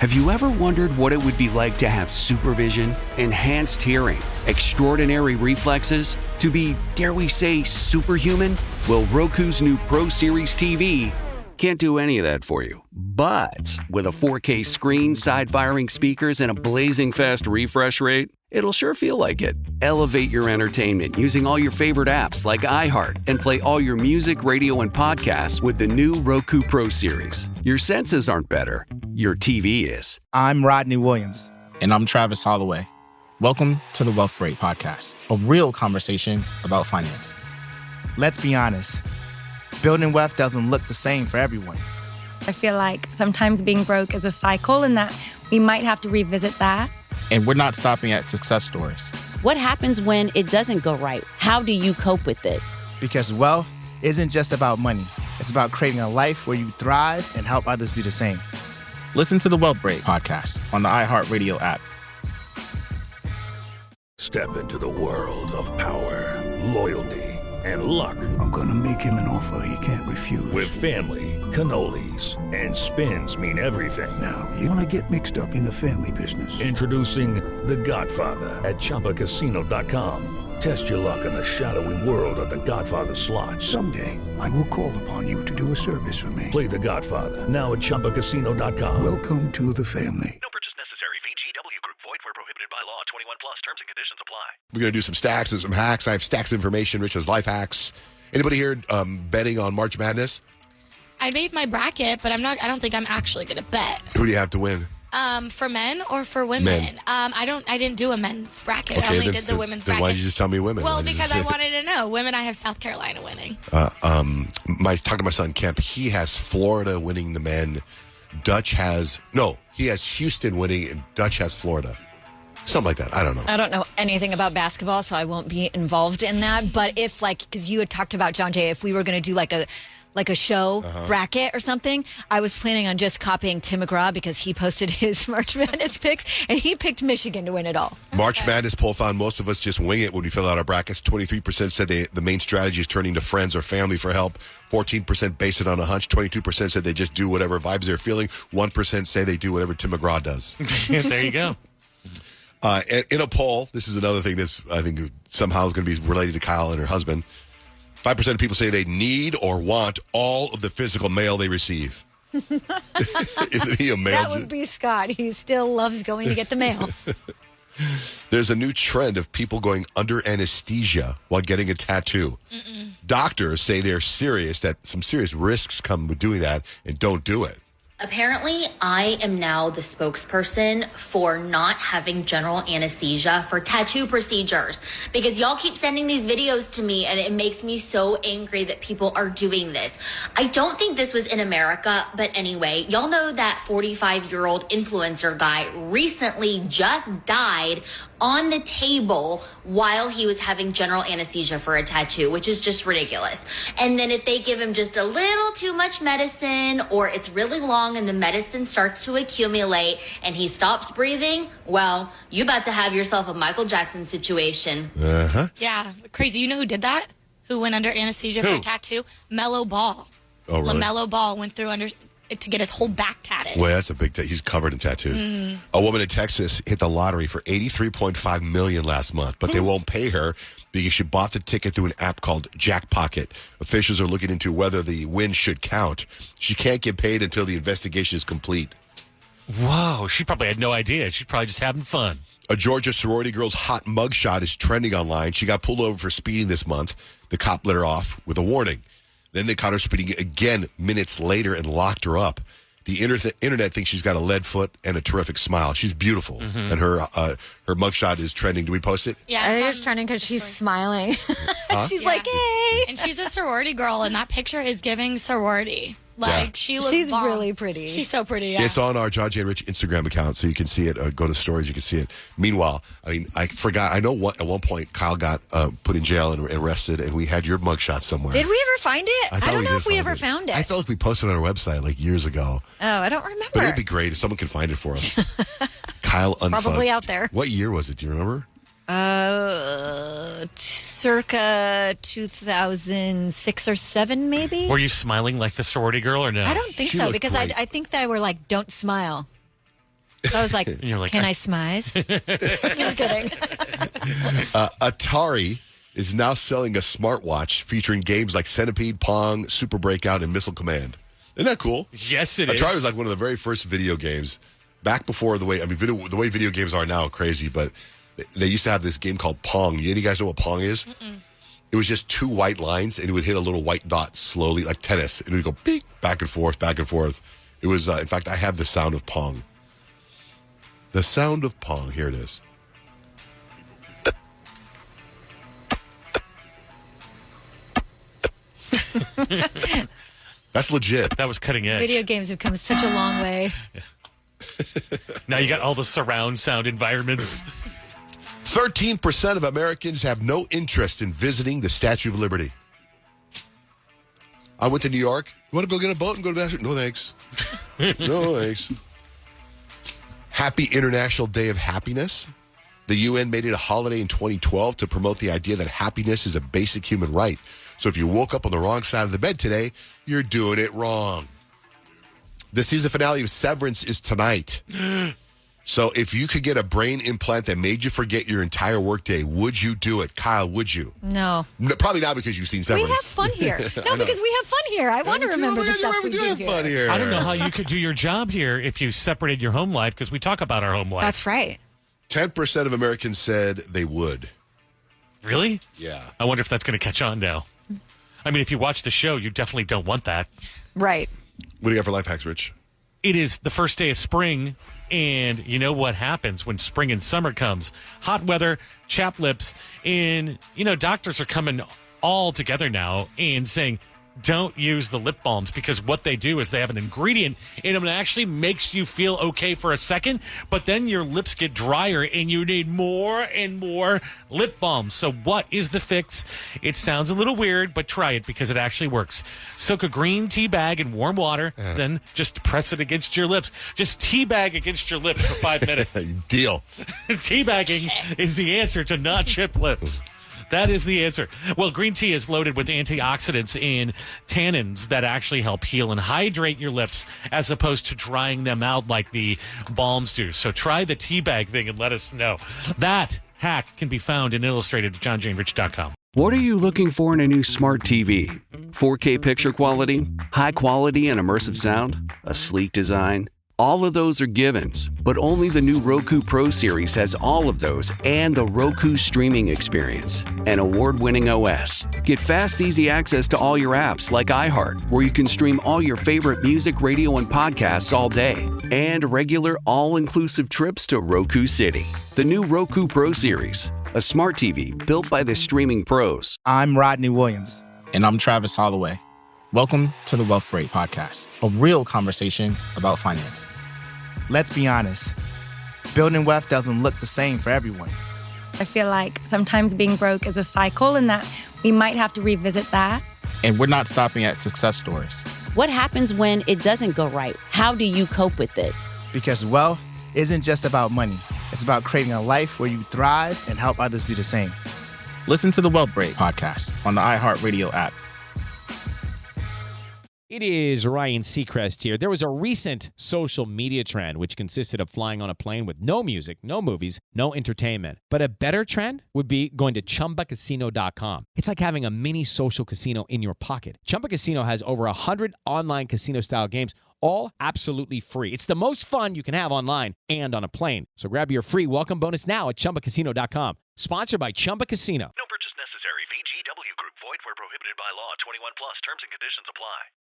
Have you ever wondered what it would be like to have supervision, enhanced hearing, extraordinary reflexes, to be, dare we say, superhuman? Well, Roku's new Pro Series TV can't do any of that for you. But with a 4K screen, side-firing speakers, and a blazing fast refresh rate, it'll sure feel like it. Elevate your entertainment using all your favorite apps like iHeart and play all your music, radio, and podcasts with the new Roku Pro Series. Your senses aren't better. Your TV is. I'm Rodney Williams. And I'm Travis Holloway. Welcome to the Wealth Break Podcast, a real conversation about finance. Let's be honest. Building wealth doesn't look the same for everyone. I feel like sometimes being broke is a cycle and that we might have to revisit that. And we're not stopping at success stories. What happens when it doesn't go right? How do you cope with it? Because wealth isn't just about money. It's about creating a life where you thrive and help others do the same. Listen to the Wealth Break Podcast on the iHeartRadio app. Step into the world of power, loyalty, and luck. I'm gonna make him an offer he can't refuse. With family, cannolis, and spins mean everything. Now, you wanna get mixed up in the family business. Introducing The Godfather at ChumbaCasino.com. Test your luck in the shadowy world of The Godfather slot. Someday, I will call upon you to do a service for me. Play The Godfather now at ChumbaCasino.com. Welcome to the family. No purchase necessary. VGW Group. Void where prohibited by law. 21 plus. Terms and conditions apply. We're going to do some stacks and some hacks. I have stacks information. Rich has life hacks. Anybody here betting on March Madness? I made my bracket, but I don't think I'm actually going to bet. Who do you have to win? For men or for women? Men. I didn't do a men's bracket. Okay, I only did the women's then bracket. why did you just tell me women? Well, because I wanted to know. Women, I have South Carolina winning. Talking to my son Kemp, he has Florida winning the men. He has Houston winning and Dutch has Florida. Something like that. I don't know. I don't know anything about basketball, so I won't be involved in that. But if, because you had talked about, John Jay, if we were going to do like a show bracket or something, I was planning on just copying Tim McGraw because he posted his March Madness picks, and he picked Michigan to win it all. March Madness poll found most of us just wing it when we fill out our brackets. 23% said the main strategy is turning to friends or family for help. 14% base it on a hunch. 22% said they just do whatever vibes they're feeling. 1% say they do whatever Tim McGraw does. There you go. In a poll, this is another thing that's, I think, somehow is going to be related to Kyle and her husband. 5% of people say they need or want all of the physical mail they receive. Isn't he a mail? That would be Scott. He still loves going to get the mail. There's a new trend of people going under anesthesia while getting a tattoo. Doctors say they're serious, that some serious risks come with doing that, and don't do it. Apparently, I am now the spokesperson for not having general anesthesia for tattoo procedures because y'all keep sending these videos to me and it makes me so angry that people are doing this. I don't think this was in America, but anyway, y'all know that 45-year-old influencer guy recently just died on the table while he was having general anesthesia for a tattoo, which is just ridiculous. And then if they give him just a little too much medicine or it's really long and the medicine starts to accumulate and he stops breathing, well, you about to have yourself a Michael Jackson situation. Yeah, crazy. You know who did that? Who went under anesthesia for a tattoo? Mellow Ball. Oh, really? LaMelo Ball went through under to get his whole back tatted. Well, that's a big he's covered in tattoos. A woman in Texas hit the lottery for $83.5 million last month, but they won't pay her because she bought the ticket through an app called Jackpocket. Officials are looking into whether the win should count. She can't get paid until the investigation is complete. Whoa, she probably had no idea. She's probably just having fun. A Georgia sorority girl's hot mugshot is trending online. She got pulled over for speeding this month. The cop let her off with a warning. Then they caught her speeding again minutes later and locked her up. The internet thinks she's got a lead foot and a terrific smile. She's beautiful, and her mugshot is trending. Do we post it? Yeah, I think it's trending because she's smiling. She's like, hey. And she's a sorority girl, and that picture is giving sorority. She's bomb. really pretty. She's so pretty, yeah. It's on our John J. Rich Instagram account, so you can see it. Go to stories, you can see it. Meanwhile, I forgot. I know at one point Kyle got put in jail and arrested, and we had your mugshot somewhere. Did we ever find it? I don't know if we ever found it. I felt like we posted it on our website like years ago. Oh, I don't remember. But it'd be great if someone could find it for us. Kyle Unfugged. Probably out there. What year was it? Do you remember? Circa 2006 or 7, maybe. Were you smiling like the sorority girl or no? I don't think so because I think they were like, "Don't smile." I was like, You're like, can I smize? Just kidding. Atari is now selling a smartwatch featuring games like Centipede, Pong, Super Breakout, and Missile Command. Isn't that cool? Yes, it is. Atari was like one of the very first video games back before the way video games are now crazy, but they used to have this game called Pong. Any guys know what Pong is? Mm-mm. It was just two white lines, and it would hit a little white dot slowly, like tennis. And it would go beep, back and forth, back and forth. It was, in fact, I have the sound of Pong. The sound of Pong. Here it is. That's legit. That was cutting edge. Video games have come such a long way. Now you got all the surround sound environments. 13% of Americans have no interest in visiting the Statue of Liberty. I went to New York. You want to go get a boat and go to the Statue? No, thanks. No, thanks. Happy International Day of Happiness. The UN made it a holiday in 2012 to promote the idea that happiness is a basic human right. So if you woke up on the wrong side of the bed today, you're doing it wrong. The season finale of Severance is tonight. So if you could get a brain implant that made you forget your entire workday, would you do it? Kyle, would you? No. Probably not because you've seen Severance. We have fun here. No, because we have fun here. I want to remember the stuff we do here. I don't know how you could do your job here if you separated your home life, because we talk about our home life. That's right. 10% of Americans said they would. Really? Yeah. I wonder if that's going to catch on now. I mean, if you watch the show, you definitely don't want that. Right. What do you got for life hacks, Rich? It is the first day of spring, and you know what happens when spring and summer comes. Hot weather, chapped lips, and, doctors are coming all together now and saying, don't use the lip balms, because what they do is they have an ingredient in them that actually makes you feel okay for a second, but then your lips get drier and you need more and more lip balm. So what is the fix? It sounds a little weird, but try it because it actually works. Soak a green tea bag in warm water, then just press it against your lips. Just tea bag against your lips for 5 minutes. Deal. Teabagging is the answer to not chipped lips. That is the answer. Well, green tea is loaded with antioxidants and tannins that actually help heal and hydrate your lips as opposed to drying them out like the balms do. So try the tea bag thing and let us know. That hack can be found and illustrated at johnjaneRich.com. What are you looking for in a new smart TV? 4K picture quality, high quality and immersive sound, a sleek design? All of those are givens, but only the new Roku Pro Series has all of those and the Roku streaming experience, an award-winning OS. Get fast, easy access to all your apps like iHeart, where you can stream all your favorite music, radio, and podcasts all day, and regular all-inclusive trips to Roku City. The new Roku Pro Series, a smart TV built by the streaming pros. I'm Rodney Williams. And I'm Travis Holloway. Welcome to the Wealth Break Podcast, a real conversation about finance. Let's be honest. Building wealth doesn't look the same for everyone. I feel like sometimes being broke is a cycle and that we might have to revisit that. And we're not stopping at success stories. What happens when it doesn't go right? How do you cope with it? Because wealth isn't just about money. It's about creating a life where you thrive and help others do the same. Listen to the Wealth Break Podcast on the iHeartRadio app. It is Ryan Seacrest here. There was a recent social media trend which consisted of flying on a plane with no music, no movies, no entertainment. But a better trend would be going to ChumbaCasino.com. It's like having a mini social casino in your pocket. Chumba Casino has over 100 online casino-style games, all absolutely free. It's the most fun you can have online and on a plane. So grab your free welcome bonus now at ChumbaCasino.com. Sponsored by Chumba Casino. No purchase necessary. VGW Group. Void where prohibited by law. 21 plus. Terms and conditions apply.